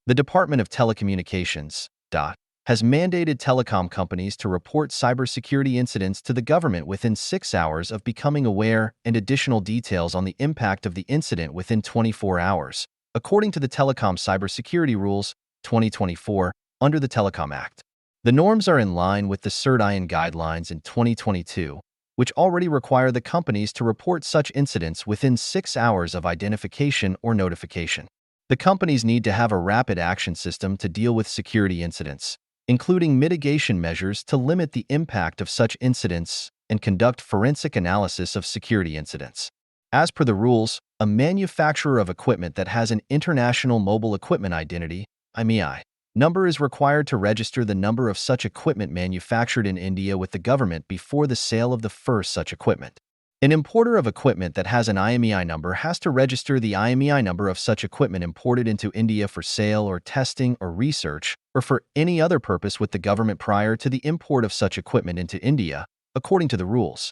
The Department of Telecommunications (DOT) has mandated telecom companies to report cybersecurity incidents to the government within 6 hours of becoming aware and additional details on the impact of the incident within 24 hours, according to the Telecom Cybersecurity Rules 2024 under the Telecom Act. The norms are in line with the CERT-IN guidelines in 2022, which already require the companies to report such incidents within 6 hours of identification or notification. The companies need to have a rapid action system to deal with security incidents, including mitigation measures to limit the impact of such incidents and conduct forensic analysis of security incidents. As per the rules, a manufacturer of equipment that has an International Mobile Equipment Identity (IMEI) number is required to register the number of such equipment manufactured in India with the government before the sale of the first such equipment. An importer of equipment that has an IMEI number has to register the IMEI number of such equipment imported into India for sale or testing or research or for any other purpose with the government prior to the import of such equipment into India, according to the rules.